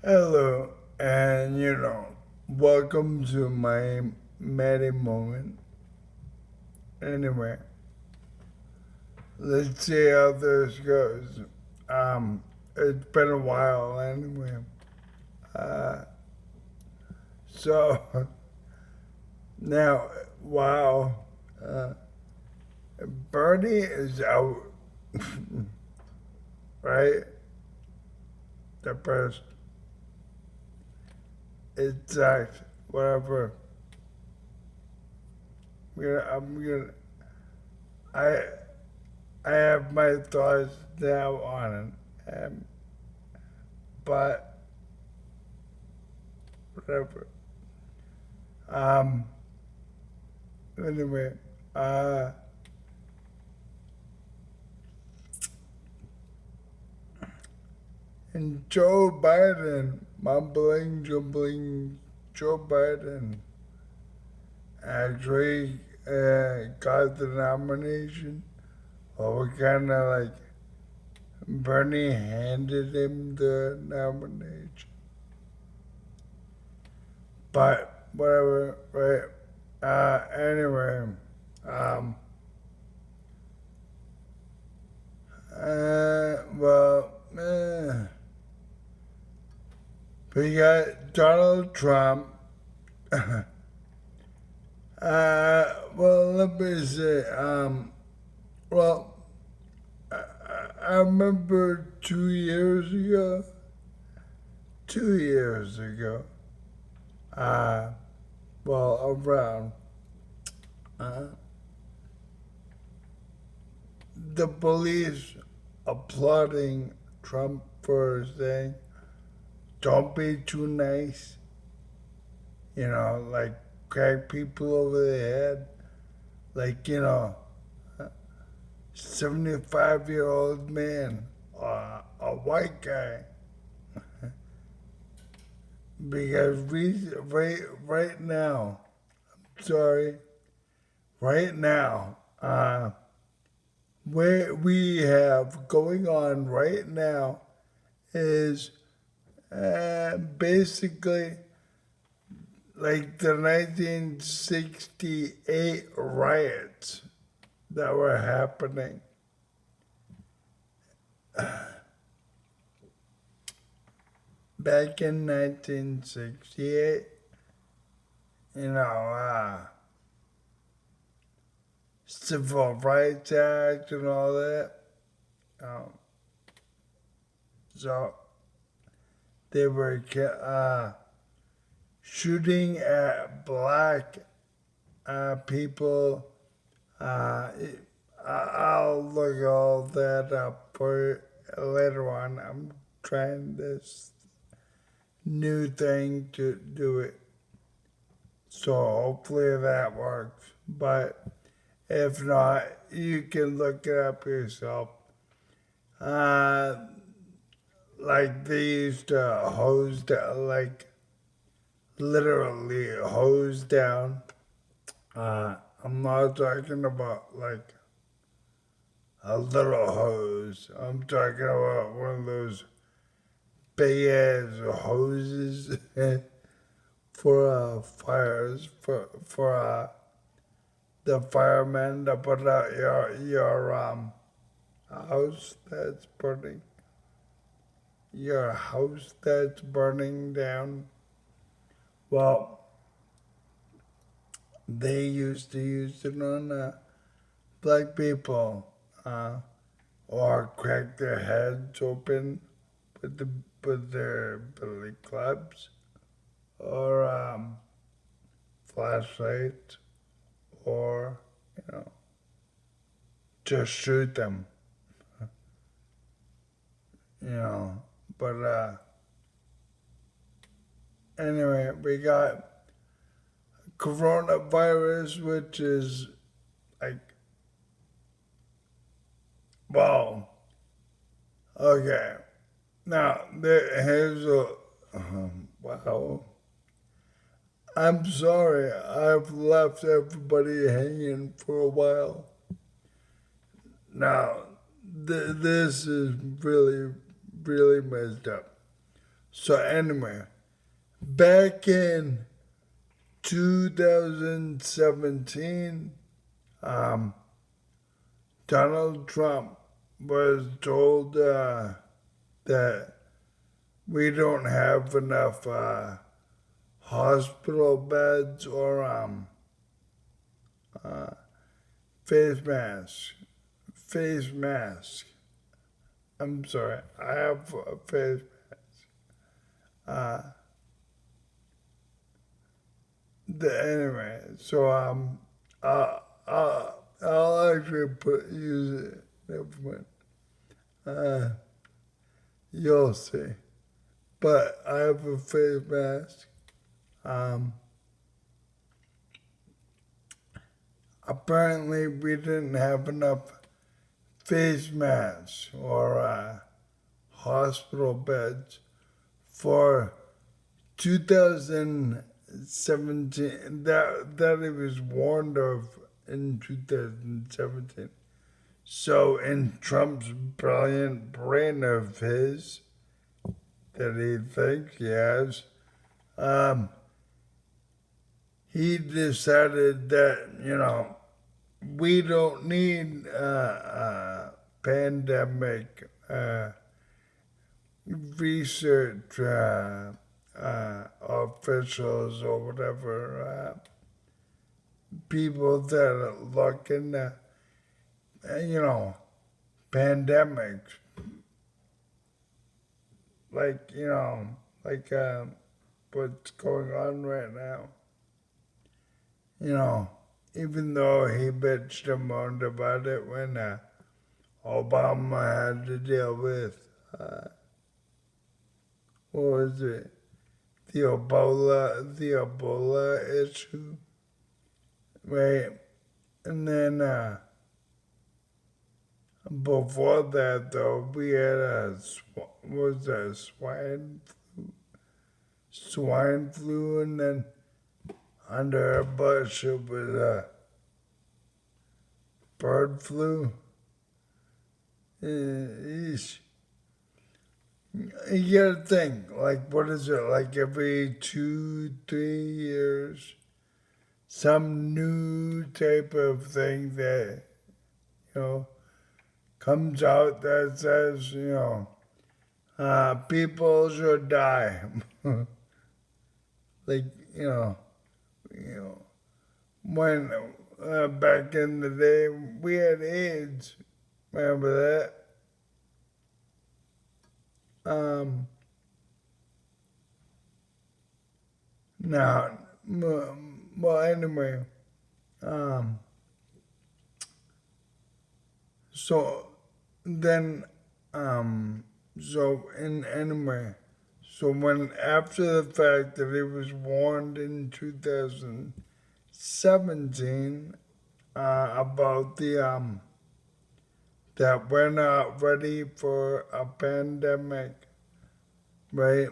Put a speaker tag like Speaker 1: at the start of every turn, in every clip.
Speaker 1: Hello, and welcome to my Maddie moment. Anyway, let's see how this goes. It's been a while anyway. Uh, so now, wow, uh, Bernie is out, right? The first, it sucks. Whatever. I'm gonna. I I have my thoughts now on it, but whatever. Um. Anyway, uh, and Joe Biden, mumbling, jumbling, Joe Biden actually got the nomination. Or kind of like Bernie handed him the nomination. But whatever, right? Anyway, um, well, we got Donald Trump. Well, let me say, well, I remember 2 years ago, 2 years ago, uh, well, around, uh, the police applauding Trump for saying, don't be too nice, like crack people over the head, like, 75-year-old man, a white guy. Because right now, sorry, right now, what we have going on right now is basically like the 1968 riots that were happening. Back in 1968, you know, Civil Rights Act and all that. Um, so they were shooting at black people. Uh, I'll look all that up for later on. I'm trying this new thing to do it, so hopefully that works. But if not, you can look it up yourself. Uh, like they used to hose down, like literally hose down. I'm not talking about like a little hose. I'm talking about one of those big ass hoses for fires for the firemen to put out your house that's burning. Your house that's burning down. Well, they used to use it on black people, uh, or crack their heads open with their billy clubs, or flashlights, or just shoot them. You know, but anyway, we got coronavirus, which is like, well, okay. Now, here's a, wow. I'm sorry, I've left everybody hanging for a while. Now, this is really really messed up. So anyway, back in 2017, Donald Trump was told that we don't have enough hospital beds or face masks. Face mask. I'm sorry, I have a face mask. Uh, Anyway, so I'll actually use it. Never mind. Uh, you'll see. But I have a face mask. Um, Apparently, we didn't have enough face masks or hospital beds for 2017. That it was warned of in 2017. So, in Trump's brilliant brain of his that he thinks he has, he decided that, we don't need pandemic research officials or whatever, people that look into, pandemics, like, like what's going on right now. Even though he bitched and moaned about it when Obama had to deal with, what was it, the Ebola issue, right? And then before that, though, we had swine flu, and then under Bush it was bird flu. Yeesh. You gotta think, like, what is it, like every 2-3 years, some new type of thing that, comes out that says, people should die. Like, when back in the day we had AIDS, remember that? No, well, anyway, so then, anyway, so when after the fact that he was warned in 2017 about that we're not ready for a pandemic, right?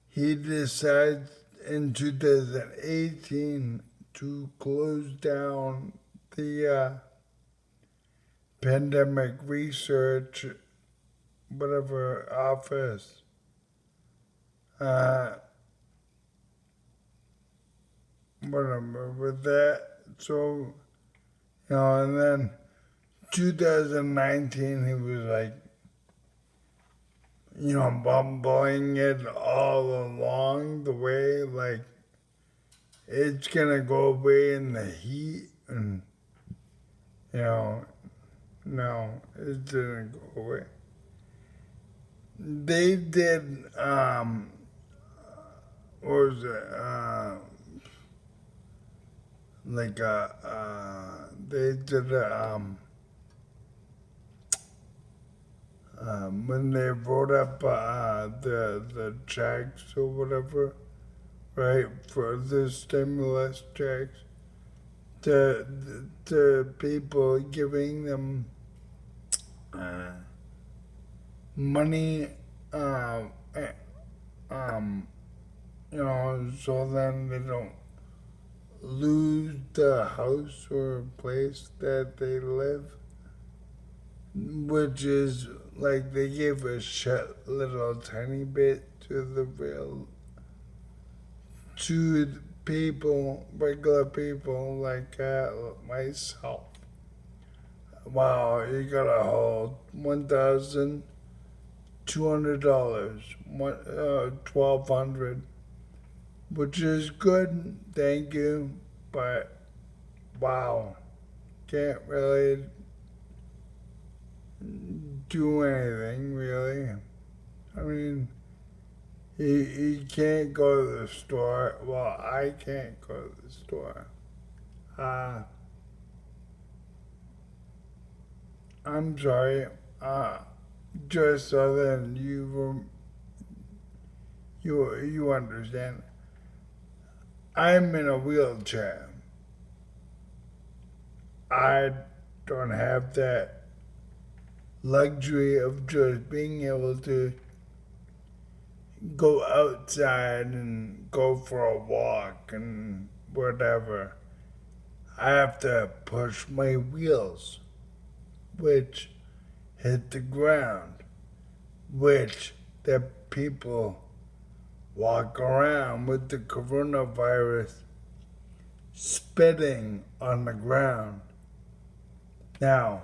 Speaker 1: He decides in 2018 to close down the pandemic research, whatever office. Whatever with that. So, and then 2019 he was like, bumbling it all along the way, like it's gonna go away in the heat, and no, it didn't go away. They did, what was it, like they did when they wrote up the checks or whatever, right, for the stimulus checks, to people giving them money, so then they don't lose the house or place that they live. which is like they gave a shit little tiny bit to the real, to the people, regular people like myself. Wow, you got a whole $1,200, 1,200, which is good, thank you, but wow, can't really do anything really. I mean, he can't go to the store. Well, I can't go to the store. Uh, I'm sorry. Uh, just so that you understand, I'm in a wheelchair. I don't have that luxury of just being able to go outside and go for a walk and whatever. I have to push my wheels, which hit the ground, which the people walk around with the coronavirus spitting on the ground. Now,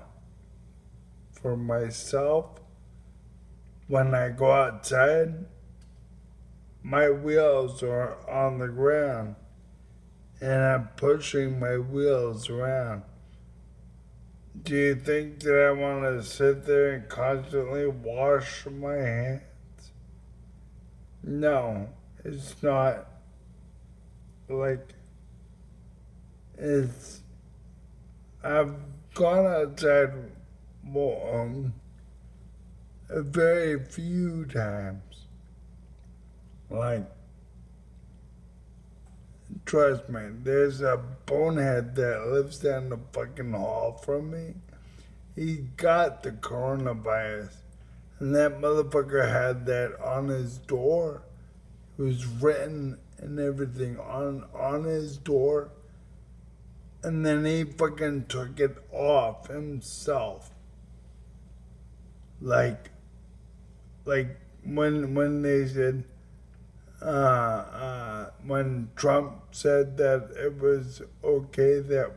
Speaker 1: for myself, when I go outside, my wheels are on the ground and I'm pushing my wheels around. Do you think that I want to sit there and constantly wash my hands? No, it's not like it's. I've gone outside a very few times. Like, trust me, there's a bonehead that lives down the fucking hall from me. He got the coronavirus, and that motherfucker had that on his door. It was written and everything on his door, and then he fucking took it off himself. Like, when they said, when Trump said that it was okay that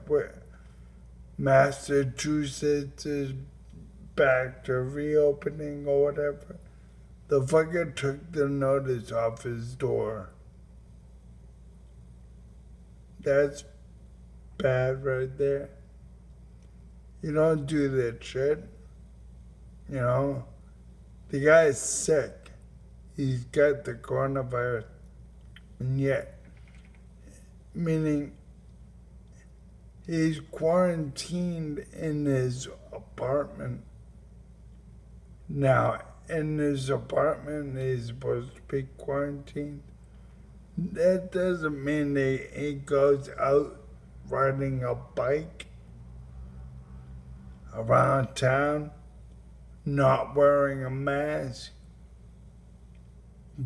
Speaker 1: Massachusetts is back to reopening or whatever, the fucker took the notice off his door. That's bad right there. You don't do that shit. You know, the guy's sick. He's got the coronavirus. And yet, meaning he's quarantined in his apartment. Now, in his apartment, he's supposed to be quarantined. That doesn't mean he goes out riding a bike around town, not wearing a mask,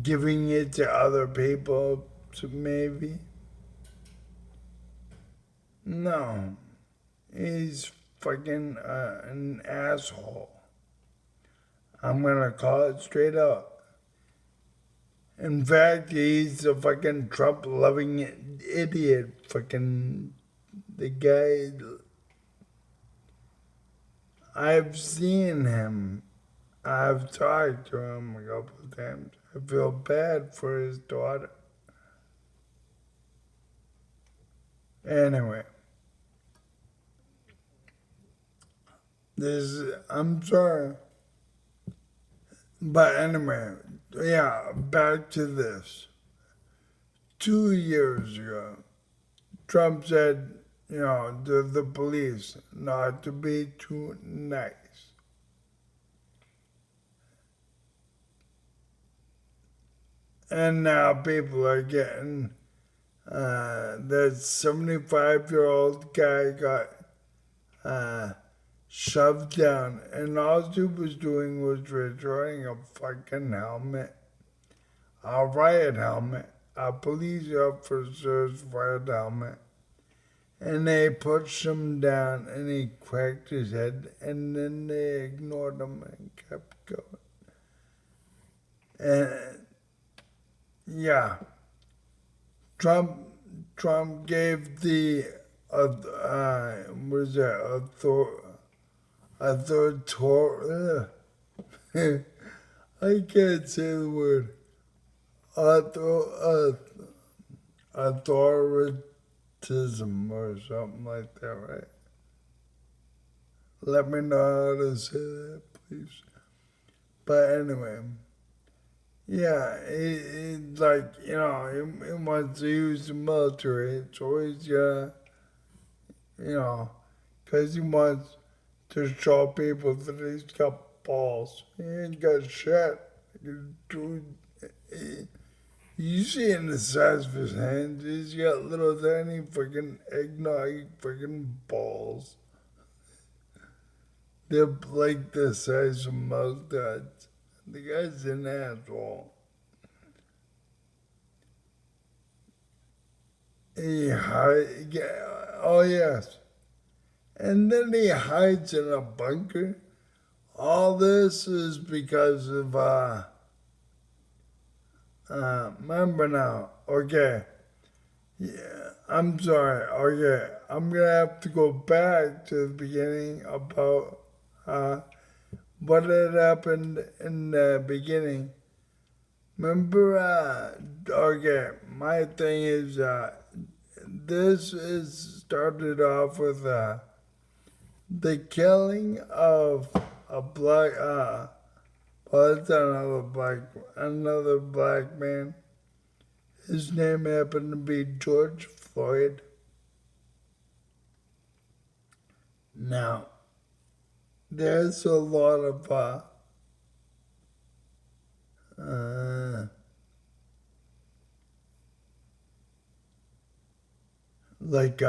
Speaker 1: giving it to other people, maybe. No, he's fucking an asshole. I'm gonna call it straight up. In fact, he's a fucking Trump loving idiot. Fucking the guy. I've seen him. I've talked to him a couple of times. I feel bad for his daughter. Anyway, I'm sorry. But anyway, yeah, back to this. 2 years ago, Trump said, to the police not to be too nice. And now people are getting, that 75-year-old guy got shoved down, and all he was doing was returning a fucking helmet, a riot helmet, a police officer's riot helmet, And they pushed him down and he cracked his head and then they ignored him and kept going. And yeah, Trump Trump gave the was that author I can't say the word author authoritism or something like that, right? Let me know how to say that, please. But anyway, yeah, he like, he wants to use the military, so he's, because he wants to show people that he's got balls. He ain't got shit. Dude, you see in the size of his hands, he's got little tiny freaking eggnog freaking balls. They're like the size of mustaches. The guy's an asshole. Oh yes. And then he hides in a bunker. All this is because of, remember now, okay. Yeah, I'm sorry, okay. I'm gonna have to go back to the beginning about, what had happened in the beginning. Remember, okay, my thing is, this is started off with, the killing of a black, well, it's another black man. His name happened to be George Floyd. Now, there's a lot of, uh, like,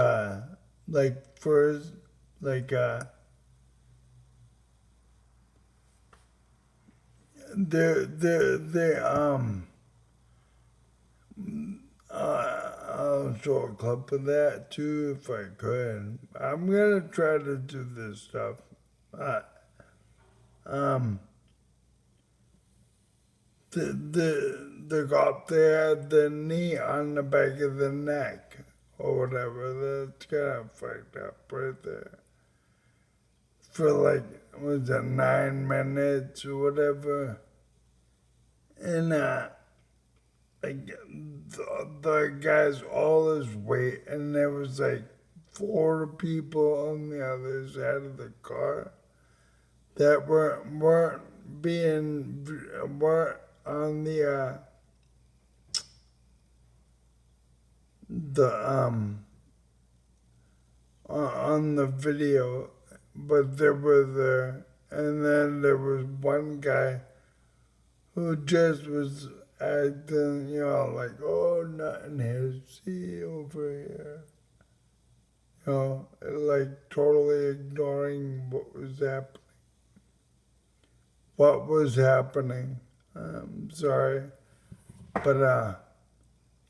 Speaker 1: first, like, they I'll show a clip of that too if I could. I'm gonna try to do this stuff. Uh, um, the cop they had the knee on the back of the neck or whatever. That's kind of fucked up right there. For like was it 9 minutes or whatever, and like the guy's all his weight, and there was like 4 people on the other side of the car that weren't on the on the video, but they were there. And then there was one guy who just was acting, like, oh, nothing here, see over here. Like totally ignoring what was happening. I'm sorry. But,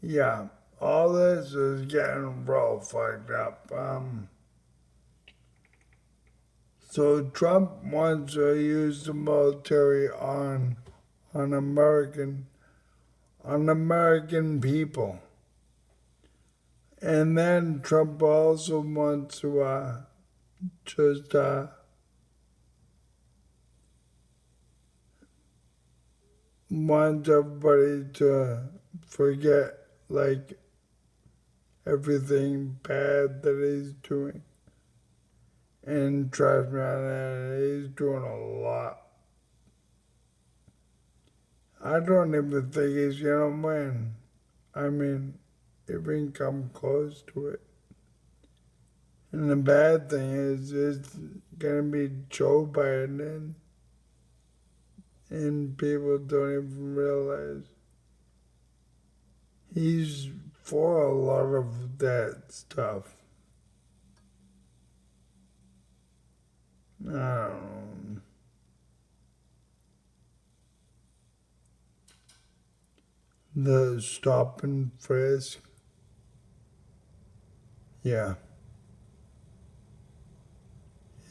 Speaker 1: yeah, all this is getting real fucked up. So Trump wants to use the military on American people. And then Trump also wants to just wants everybody to forget like everything bad that he's doing. And trust me on that, he's doing a lot. I don't even think he's gonna win. I mean, even come close to it. And the bad thing is, it's gonna be Joe Biden, and people don't even realize he's for a lot of that stuff. I don't know. The stop and frisk. Yeah.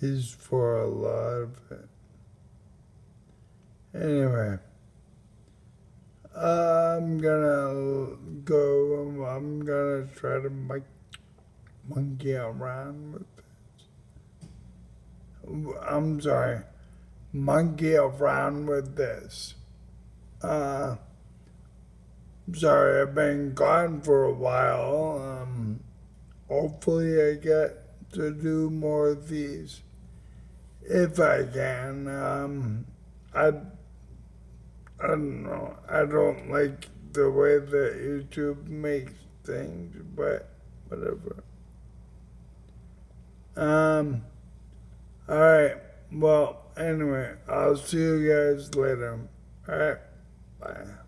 Speaker 1: He's for a lot of it. Anyway, I'm gonna go. I'm gonna try to monkey around with this. I'm sorry, monkey around with this. Uh, Sorry, I've been gone for a while. Hopefully, I get to do more of these if I can. I don't know. I don't like the way that YouTube makes things, but whatever. Um. All right. Well, anyway, I'll see you guys later. All right. Bye.